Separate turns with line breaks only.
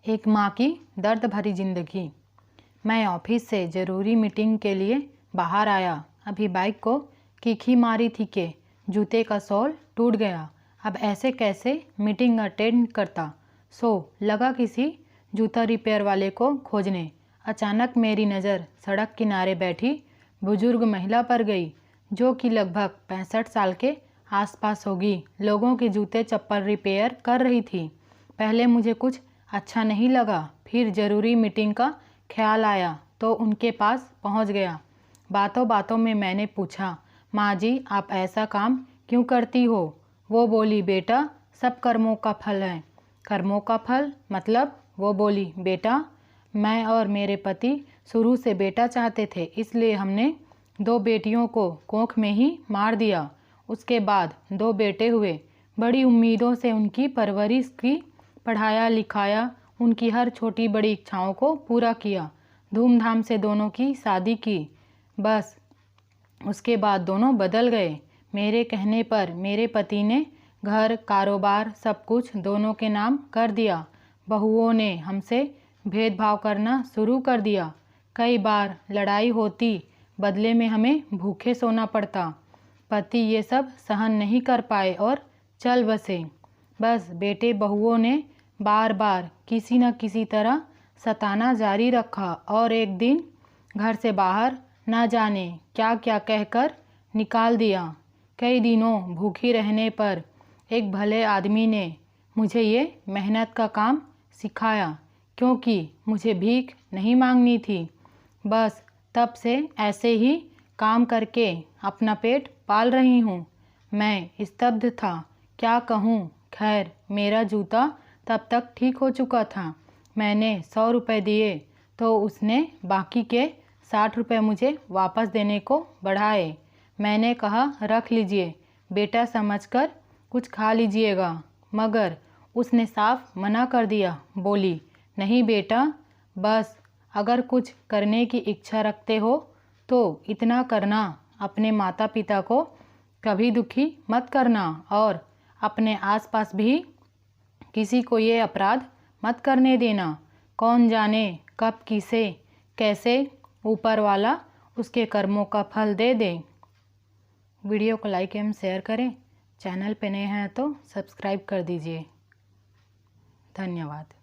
एक माँ की दर्द भरी ज़िंदगी। मैं ऑफिस से ज़रूरी मीटिंग के लिए बाहर आया। अभी बाइक को किक मारी थी कि जूते का सोल टूट गया। अब ऐसे कैसे मीटिंग अटेंड करता। लगा किसी जूता रिपेयर वाले को खोजने। अचानक मेरी नज़र सड़क किनारे बैठी बुजुर्ग महिला पर गई, जो कि लगभग 65 साल के आसपास होगी। लोगों के जूते चप्पल रिपेयर कर रही थी। पहले मुझे कुछ अच्छा नहीं लगा, फिर ज़रूरी मीटिंग का ख्याल आया तो उनके पास पहुंच गया। बातों बातों में मैंने पूछा, माँ जी आप ऐसा काम क्यों करती हो। वो बोली, बेटा सब कर्मों का फल है। कर्मों का फल मतलब? वो बोली, बेटा मैं और मेरे पति शुरू से बेटा चाहते थे, इसलिए हमने 2 बेटियों को कोख में ही मार दिया। उसके बाद 2 बेटे हुए। बड़ी उम्मीदों से उनकी परवरिश की, पढ़ाया लिखाया, उनकी हर छोटी बड़ी इच्छाओं को पूरा किया। धूमधाम से दोनों की शादी की। बस उसके बाद दोनों बदल गए। मेरे कहने पर मेरे पति ने घर कारोबार सब कुछ दोनों के नाम कर दिया। बहुओं ने हमसे भेदभाव करना शुरू कर दिया। कई बार लड़ाई होती, बदले में हमें भूखे सोना पड़ता। पति ये सब सहन नहीं कर पाए और चल बसे। बस बेटे बहुओं ने बार बार किसी न किसी तरह सताना जारी रखा और एक दिन घर से बाहर न जाने क्या क्या कहकर निकाल दिया। कई दिनों भूखी रहने पर एक भले आदमी ने मुझे ये मेहनत का काम सिखाया, क्योंकि मुझे भीख नहीं मांगनी थी। बस तब से ऐसे ही काम करके अपना पेट पाल रही हूँ। मैं स्तब्ध था, क्या कहूँ। खैर मेरा जूता तब तक ठीक हो चुका था। मैंने 100 रुपये दिए तो उसने बाकी के 60 रुपये मुझे वापस देने को बढ़ाए। मैंने कहा रख लीजिए बेटा, समझकर कुछ खा लीजिएगा, मगर उसने साफ मना कर दिया। बोली, नहीं बेटा, बस अगर कुछ करने की इच्छा रखते हो तो इतना करना, अपने माता पिता को कभी दुखी मत करना और अपने आसपास भी किसी को ये अपराध मत करने देना। कौन जाने कब किसे कैसे ऊपर वाला उसके कर्मों का फल दे दे। वीडियो को लाइक एवं शेयर करें। चैनल पे नए हैं तो सब्सक्राइब कर दीजिए। धन्यवाद।